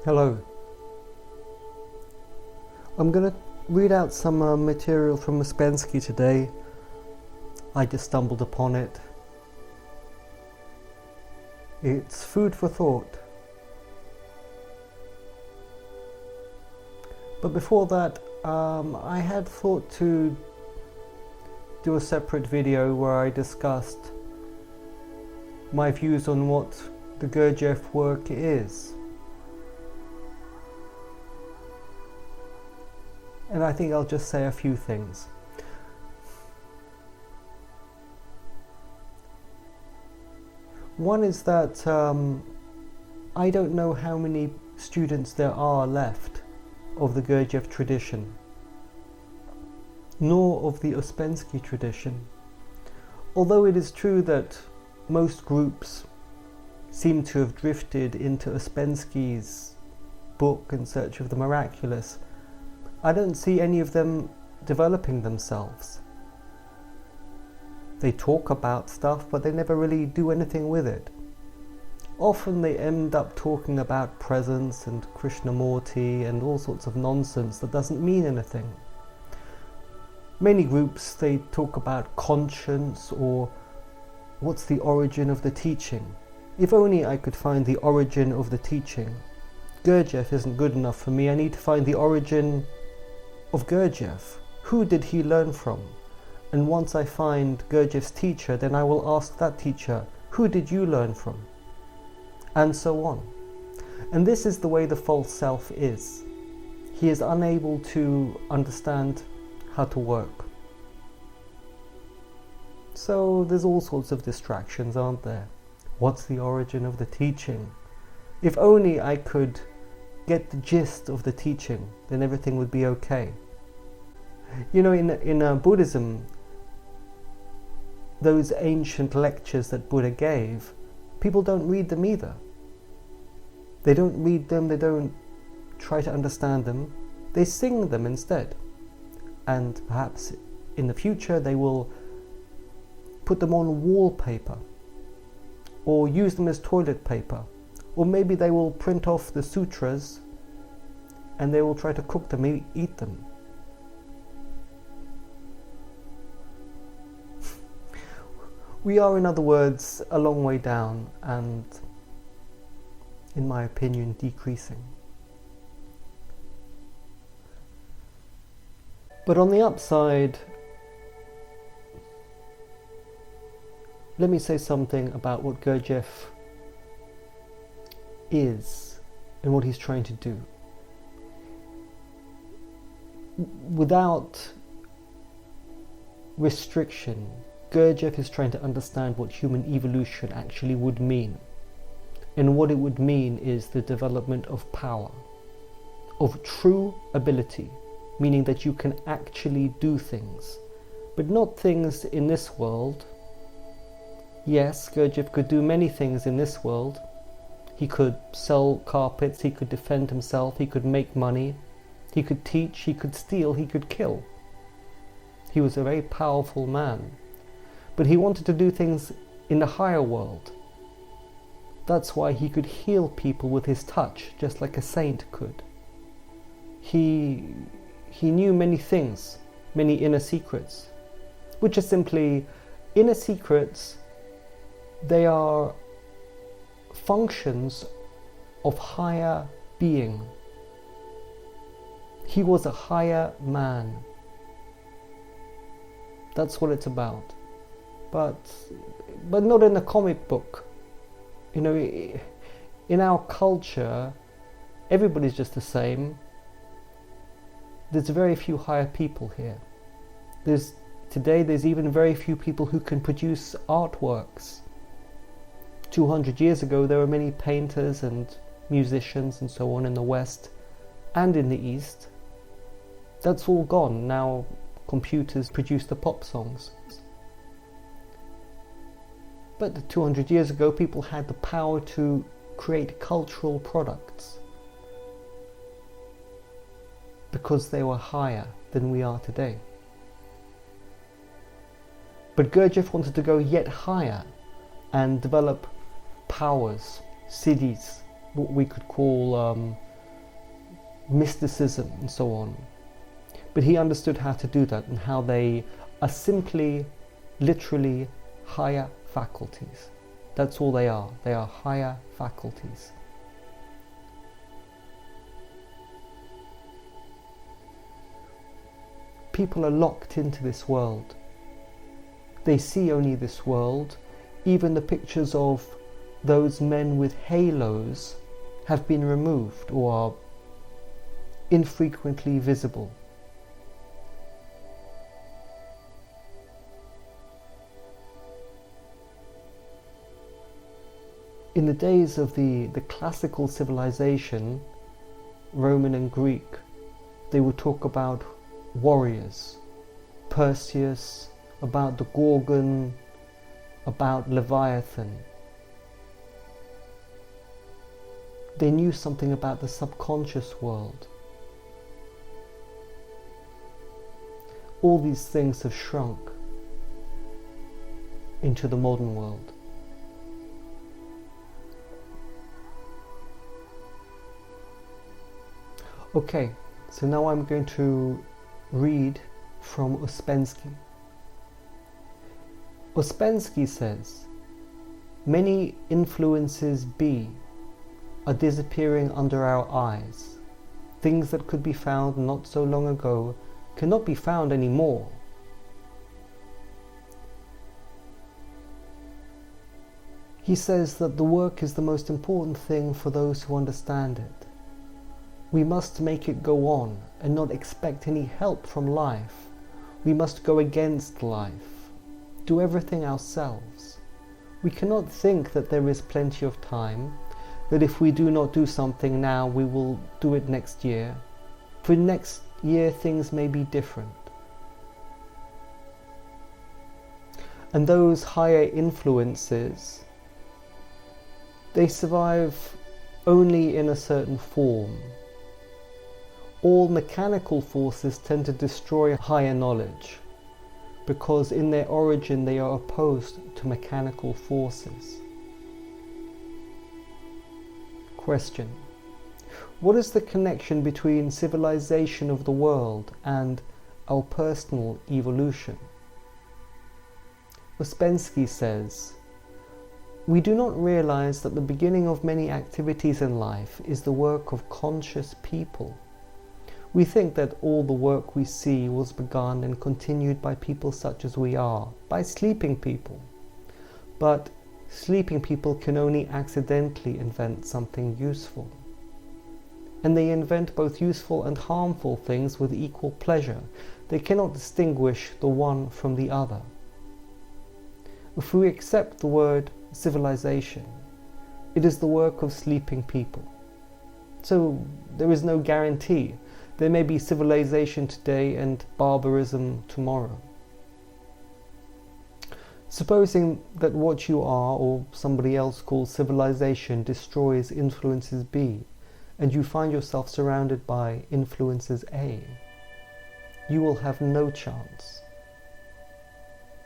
Hello. I'm going to read out some material from Ouspensky today. I just stumbled upon it. It's food for thought. But before that, I had thought to do a separate video where I discussed my views on what the Gurdjieff work is. And I think I'll just say a few things. One is that I don't know how many students there are left of the Gurdjieff tradition, nor of the Ouspensky tradition. Although it is true that most groups seem to have drifted into Ouspensky's book in search of the miraculous, I don't see any of them developing themselves. They talk about stuff, but they never really do anything with it. Often they end up talking about presence and Krishnamurti and all sorts of nonsense that doesn't mean anything. Many groups, they talk about conscience or what's the origin of the teaching. If only I could find the origin of the teaching. Gurdjieff isn't good enough for me. I need to find the origin of Gurdjieff. Who did he learn from? And once I find Gurdjieff's teacher, then I will ask that teacher, who did you learn from? And so on. And this is the way the false self is. He is unable to understand how to work. So there's all sorts of distractions, aren't there? What's the origin of the teaching? If only I could get the gist of the teaching, then everything would be okay. You know, in Buddhism, those ancient lectures that Buddha gave, people don't read them either. They don't read them, they don't try to understand them, they sing them instead. And perhaps in the future they will put them on wallpaper, or use them as toilet paper, or maybe they will print off the sutras and they will try to cook them, eat them. We are, in other words, a long way down and, in my opinion, decreasing. But on the upside, let me say something about what Gurdjieff is and what he's trying to do. Without restriction, Gurdjieff is trying to understand what human evolution actually would mean. And what it would mean is the development of power, of true ability, meaning that you can actually do things, but not things in this world. Yes, Gurdjieff could do many things in this world. He could sell carpets, he could defend himself, he could make money, he could teach, he could steal, he could kill. He was a very powerful man. But he wanted to do things in the higher world. That's why he could heal people with his touch, just like a saint could. He knew many things, many inner secrets, which are simply inner secrets. They are functions of higher being. He was a higher man. That's what it's about. But not in a comic book. You know, in our culture, everybody's just the same. There's very few higher people here. Today there's even very few people who can produce artworks. 200 years ago there were many painters and musicians and so on in the West and in the East. That's all gone. Now computers produce the pop songs. But 200 years ago, people had the power to create cultural products because they were higher than we are today. But Gurdjieff wanted to go yet higher and develop powers, cities, what we could call mysticism and so on. But he understood how to do that and how they are simply, literally, higher faculties. That's all they are. They are higher faculties. People are locked into this world. They see only this world. Even the pictures of those men with halos have been removed or are infrequently visible. In the days of the classical civilization, Roman and Greek, they would talk about warriors, Perseus, about the Gorgon, about Leviathan. They knew something about the subconscious world. All these things have shrunk into the modern world. Okay, so now I'm going to read from Ouspensky. Ouspensky says, many influences are disappearing under our eyes. Things that could be found not so long ago cannot be found anymore. He says that the work is the most important thing for those who understand it. We must make it go on and not expect any help from life. We must go against life, do everything ourselves. We cannot think that there is plenty of time, that if we do not do something now, we will do it next year. For next year, things may be different. And those higher influences, they survive only in a certain form. All mechanical forces tend to destroy higher knowledge because in their origin they are opposed to mechanical forces. Question: what is the connection between civilization of the world and our personal evolution? Ouspensky says, we do not realize that the beginning of many activities in life is the work of conscious people. We think that all the work we see was begun and continued by people such as we are, by sleeping people. But sleeping people can only accidentally invent something useful. And they invent both useful and harmful things with equal pleasure. They cannot distinguish the one from the other. If we accept the word civilization, it is the work of sleeping people. So there is no guarantee. There may be civilization today and barbarism tomorrow. Supposing that what you are or somebody else calls civilization destroys influences B, and you find yourself surrounded by influences A, you will have no chance.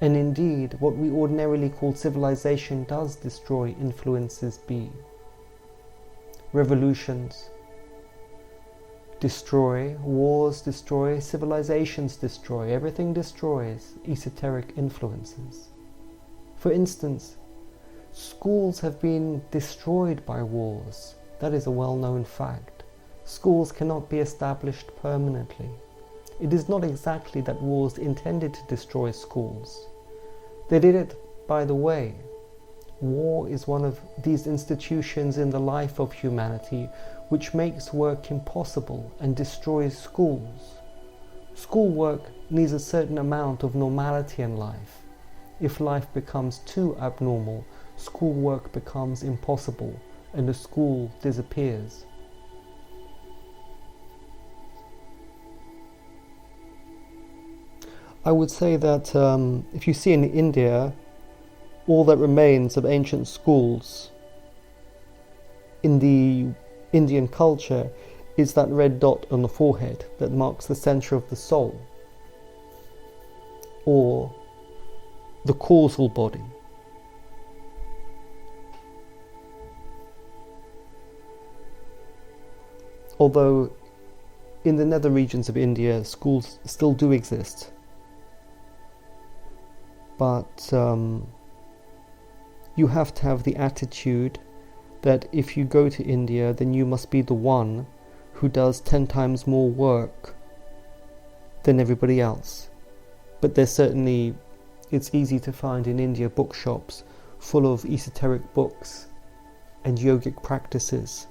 And indeed, what we ordinarily call civilization does destroy influences B. Revolutions destroy, wars destroy, civilizations destroy, everything destroys esoteric influences. For instance, schools have been destroyed by wars. That is a well-known fact. Schools cannot be established permanently. It is not exactly that wars intended to destroy schools. They did it by the way. War is one of these institutions in the life of humanity which makes work impossible and destroys schools. Schoolwork needs a certain amount of normality in life. If life becomes too abnormal, schoolwork becomes impossible and the school disappears. I would say that if you see in India, all that remains of ancient schools in the Indian culture is that red dot on the forehead that marks the center of the soul, or the causal body. Although in the nether regions of India, schools still do exist. But you have to have the attitude that if you go to India, then you must be the one who does 10 times more work than everybody else. But there's certainly, it's easy to find in India bookshops full of esoteric books and yogic practices.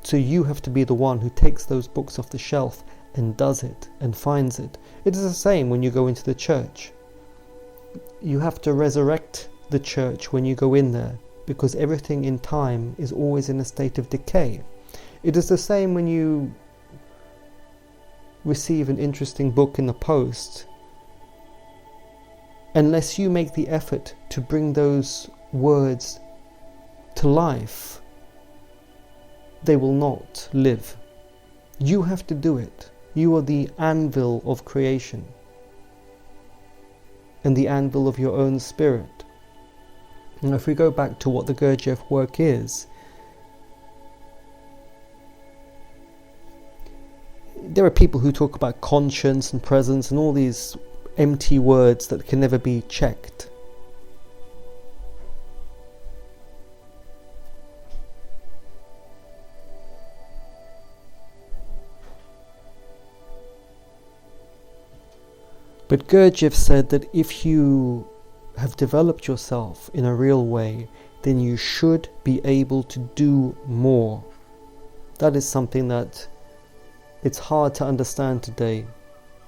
So you have to be the one who takes those books off the shelf and does it and finds it. It is the same when you go into the church. You have to resurrect the church when you go in there, because everything in time is always in a state of decay. It is the same when you receive an interesting book in the post. Unless you make the effort to bring those words to life, they will not live. You have to do it. You are the anvil of creation and the anvil of your own spirit. And if we go back to what the Gurdjieff work is, there are people who talk about conscience and presence and all these empty words that can never be checked. But Gurdjieff said that if you have developed yourself in a real way, then you should be able to do more. That is something that it's hard to understand today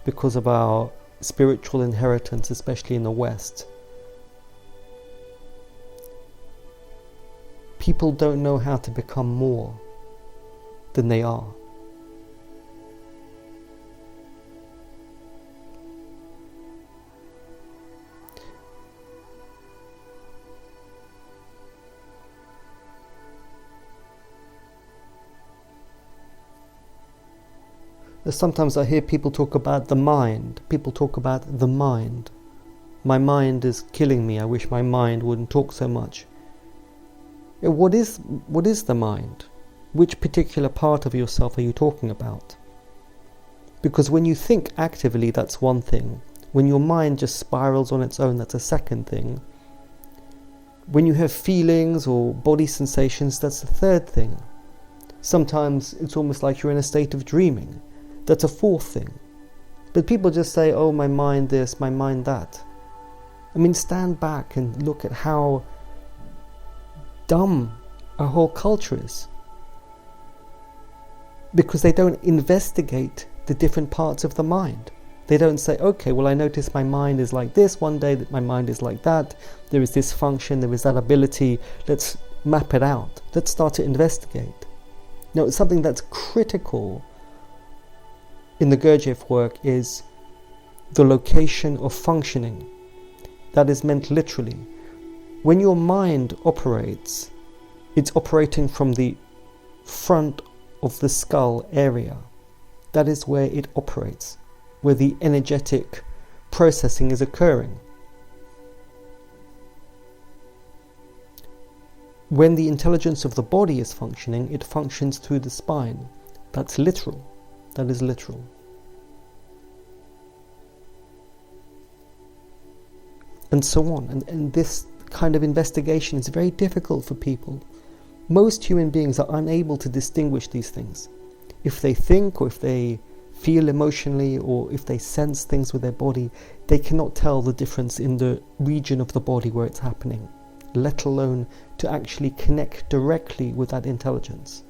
because of our spiritual inheritance, especially in the West. People don't know how to become more than they are. Sometimes I hear people talk about the mind. People talk about the mind. My mind is killing me. I wish my mind wouldn't talk so much. What is the mind? Which particular part of yourself are you talking about? Because when you think actively, that's one thing. When your mind just spirals on its own, that's a second thing. When you have feelings or body sensations, that's the third thing. Sometimes it's almost like you're in a state of dreaming. That's a fourth thing. But people just say, oh, my mind this, my mind that. I mean, stand back and look at how dumb our whole culture is. Because they don't investigate the different parts of the mind. They don't say, okay, well, I notice my mind is like this one day, that my mind is like that. There is this function, there is that ability. Let's map it out. Let's start to investigate. Now, it's something that's critical in the Gurdjieff work is the location of functioning. That is meant literally. When your mind operates, it's operating from the front of the skull area. That is where it operates, where the energetic processing is occurring. When the intelligence of the body is functioning, it functions through the spine. That's literal. That is literal. And so on. And this kind of investigation is very difficult for people. Most human beings are unable to distinguish these things. If they think or if they feel emotionally or if they sense things with their body, they cannot tell the difference in the region of the body where it's happening, let alone to actually connect directly with that intelligence.